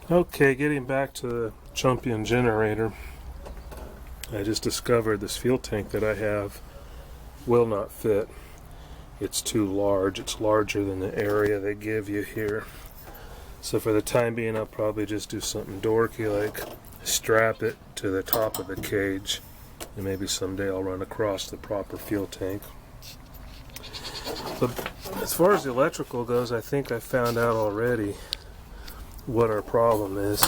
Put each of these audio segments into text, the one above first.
Okay, getting back to the Champion generator, I just discovered this fuel tank that I have will not fit. It's too large. It's larger than the area they give you here. So for the time being, I'll probably just do something dorky like strap it to the top of the cage, and maybe someday I'll run across the proper fuel tank. But as far as the electrical goes, I think I found out already what our problem is.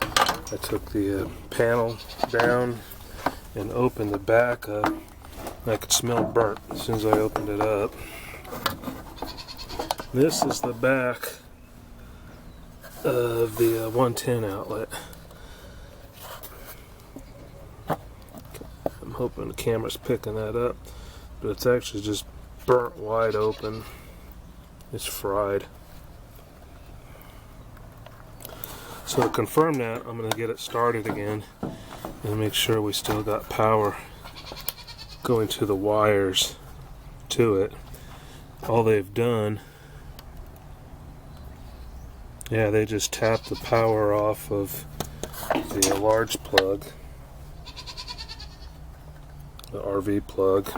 I took the panel down and opened the back up. I could smell burnt as soon as I opened it up. This is the back of the 110 outlet. I'm hoping the camera's picking that up, but it's actually just burnt wide open. It's fried. So to confirm that, I'm going to get it started again and make sure we still got power going to the wires to it. All they've done, they just tapped the power off of the large plug, the RV plug,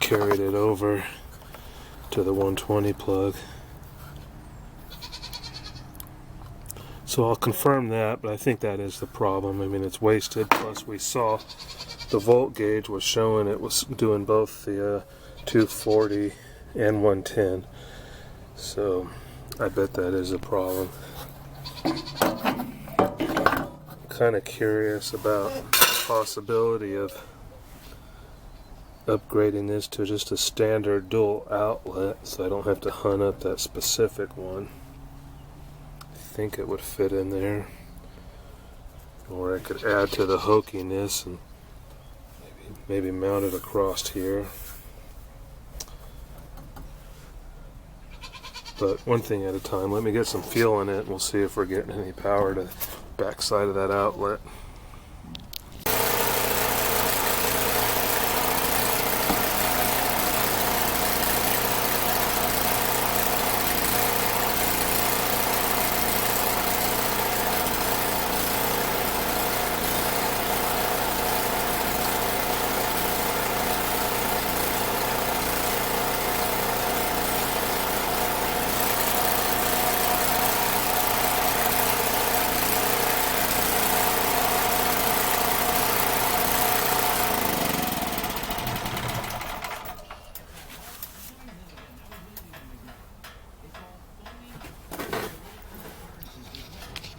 carried it over to the 120 plug. So I'll confirm that, but I think that is the problem. I mean, it's wasted. Plus, we saw the volt gauge was showing it was doing both the 240 and 110. So I bet that is a problem. I'm kind of curious about the possibility of upgrading this to just a standard dual outlet so I don't have to hunt up that specific one. I think it would fit in there, or I could add to the hokiness and maybe mount it across here. But one thing at a time. Let me get some fuel in it and we'll see if we're getting any power to the back side of that outlet.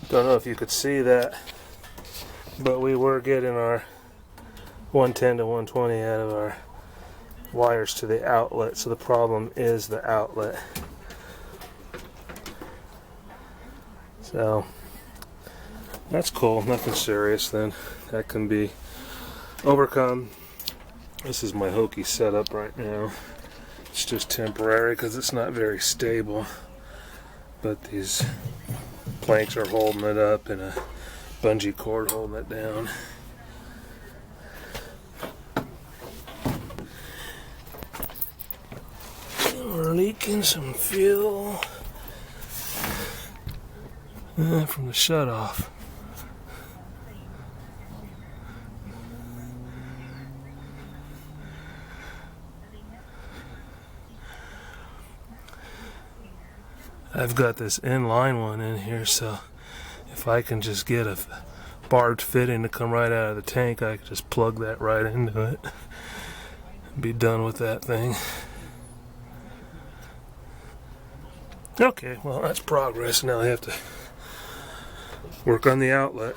Don't know if you could see that, but we were getting our 110 to 120 out of our wires to the outlet, so the problem is the outlet. So that's cool, nothing serious then. That can be overcome. This is my hokey setup right now. It's just temporary because it's not very stable, but these planks are holding it up and a bungee cord holding it down. We're leaking some fuel from the shutoff. I've got this inline one in here, so if I can just get a barbed fitting to come right out of the tank, I can just plug that right into it and be done with that thing. Okay, well that's progress. Now I have to work on the outlet.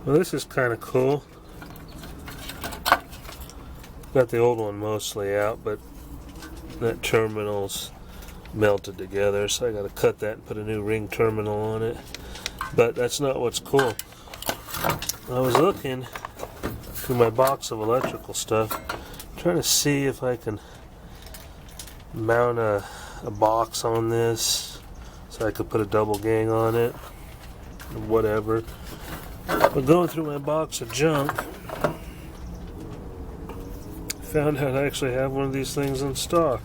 Well, this is kind of cool. Got the old one mostly out, but that terminal's melted together, so I got to cut that and put a new ring terminal on it. But that's not what's cool. I was looking through my box of electrical stuff, trying to see if I can mount a box on this so I could put a double gang on it or whatever. But going through my box of junk, found out I actually have one of these things in stock.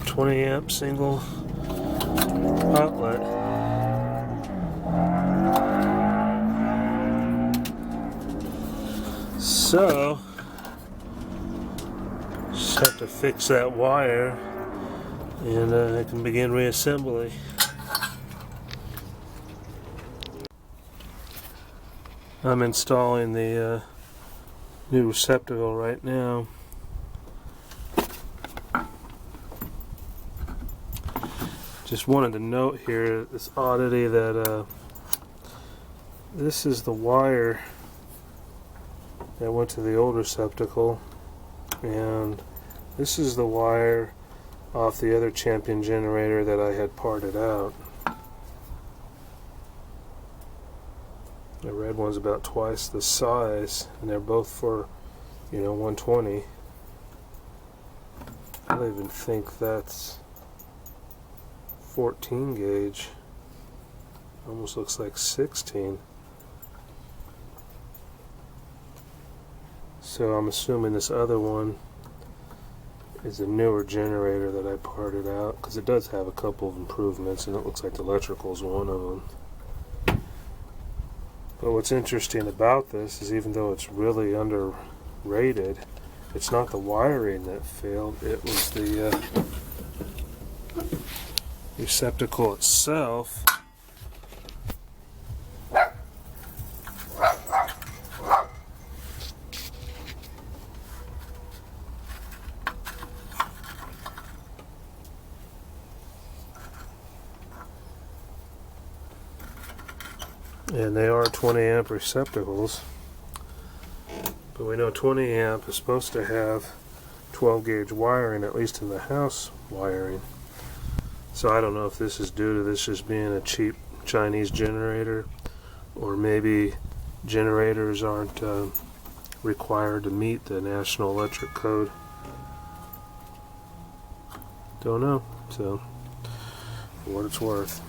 20 amp single outlet. So just have to fix that wire and I can begin reassembly. I'm installing the new receptacle right now. Just wanted to note here this oddity that this is the wire that went to the old receptacle, and this is the wire off the other Champion generator that I had parted out. The red one's about twice the size, and they're both for, 120. I don't even think that's 14 gauge. Almost looks like 16. So I'm assuming this other one is a newer generator that I parted out, because it does have a couple of improvements, and it looks like the electrical is one of them. But what's interesting about this is, even though it's really underrated, it's not the wiring that failed, it was the receptacle itself. And they are 20 amp receptacles, but we know 20 amp is supposed to have 12 gauge wiring, at least in the house wiring. So I don't know if this is due to this just being a cheap Chinese generator, or maybe generators aren't required to meet the National Electric Code. Don't know, so for what it's worth.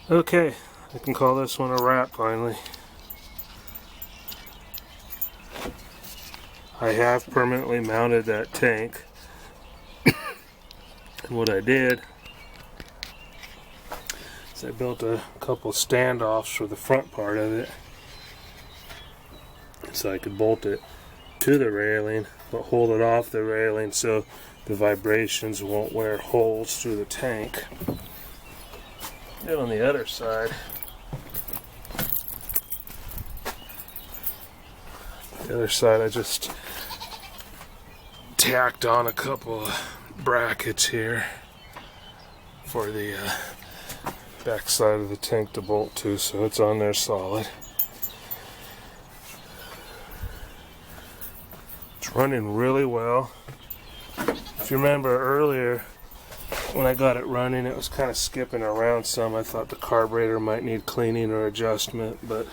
Okay, I can call this one a wrap finally. I have permanently mounted that tank. And what I did is I built a couple standoffs for the front part of it, so I could bolt it to the railing but hold it off the railing so the vibrations won't wear holes through the tank. And on the other side, I just tacked on a couple of brackets here for the back side of the tank to bolt to, so it's on there solid. It's running really well. If you remember earlier, when I got it running, it was kind of skipping around some. I thought the carburetor might need cleaning or adjustment, but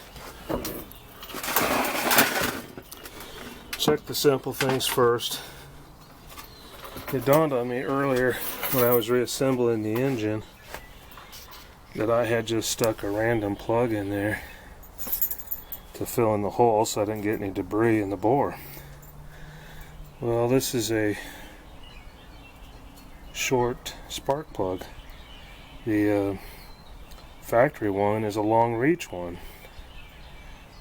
check the simple things first. It dawned on me earlier when I was reassembling the engine that I had just stuck a random plug in there to fill in the hole so I didn't get any debris in the bore. Well, this is a short spark plug. The factory one is a long reach one.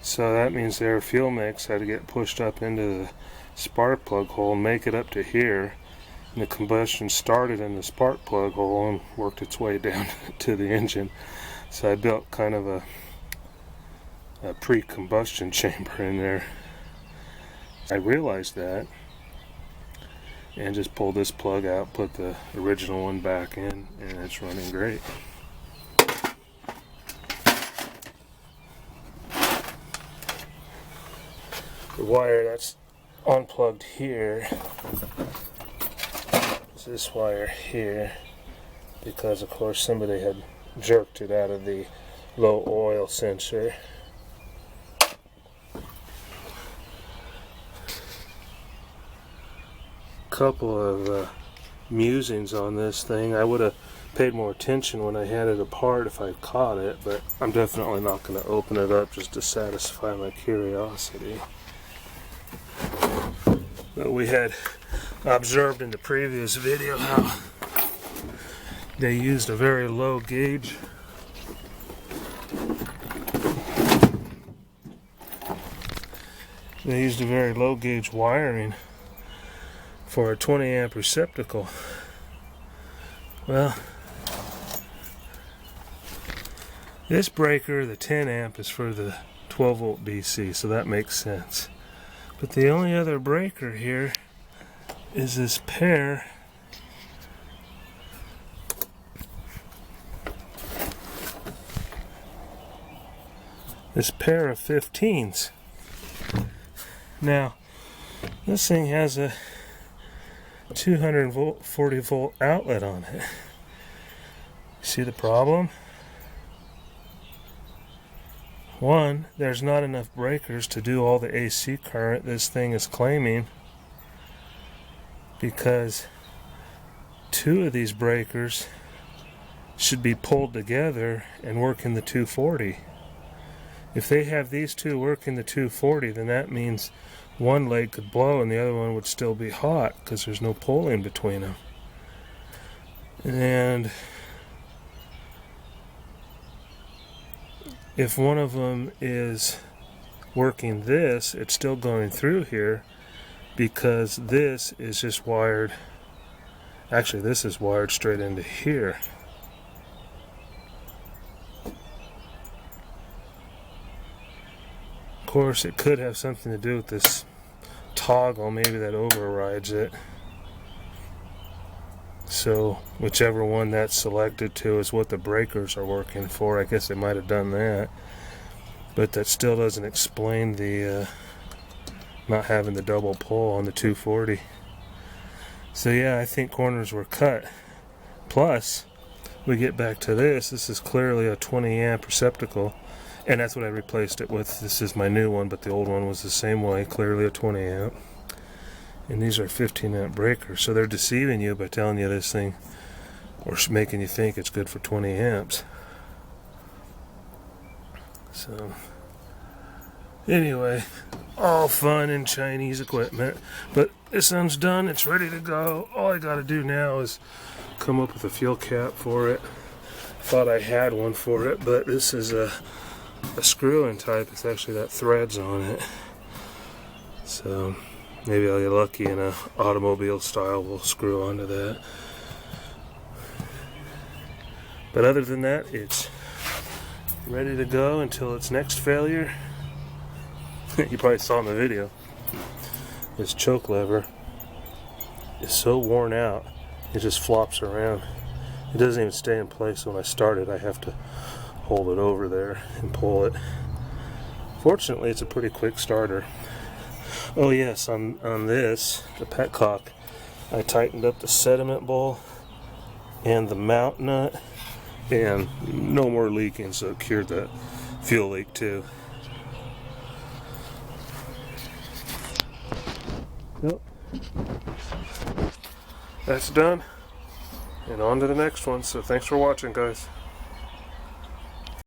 So that means the air fuel mix had to get pushed up into the spark plug hole and make it up to here. And the combustion started in the spark plug hole and worked its way down to the engine. So I built kind of a pre-combustion chamber in there. I realized that and just pulled this plug out, put the original one back in, and it's running great. The wire that's unplugged here is this wire here, because of course somebody had jerked it out of the low oil sensor. Couple of musings on this thing. I would have paid more attention when I had it apart if I caught it, but I'm definitely not going to open it up just to satisfy my curiosity. But we had observed in the previous video how they used a very low gauge wiring for a 20 amp receptacle. Well, this breaker, the 10 amp, is for the 12 volt DC, so that makes sense. But the only other breaker here is this pair of 15s. Now, this thing has a 240 volt outlet on it. See the problem? One, there's not enough breakers to do all the AC current this thing is claiming, because two of these breakers should be pulled together and work in the 240. If they have these two working the 240, then that means one leg could blow and the other one would still be hot because there's no pulling between them. And if one of them is working this, it's still going through here, because this is just wired, actually this is wired straight into here. Of course, it could have something to do with this toggle, maybe that overrides it. So whichever one that's selected to is what the breakers are working for. I guess they might have done that, but that still doesn't explain the not having the double pull on the 240. So yeah, I think corners were cut. Plus, we get back to this. This is clearly a 20 amp receptacle, and that's what I replaced it with. This is my new one, but the old one was the same way, clearly a 20 amp. And these are 15 amp breakers, so they're deceiving you by telling you this thing, or making you think it's good for 20 amps. So anyway, all fun in Chinese equipment, but this one's done. It's ready to go. All I gotta do now is come up with a fuel cap for it. Thought I had one for it, but this is a screw-in type. It's actually got threads on it, so maybe I'll get lucky and a automobile style will screw onto that. But other than that, it's ready to go until its next failure. You probably saw in the video, this choke lever is so worn out it just flops around. It doesn't even stay in place. When I start it, I have to hold it over there and pull it. Fortunately, it's a pretty quick starter. Oh yes, on this, the petcock, I tightened up the sediment bowl and the mount nut, and no more leaking, so it cured that fuel leak too. Yep. That's done, and on to the next one. So thanks for watching, guys.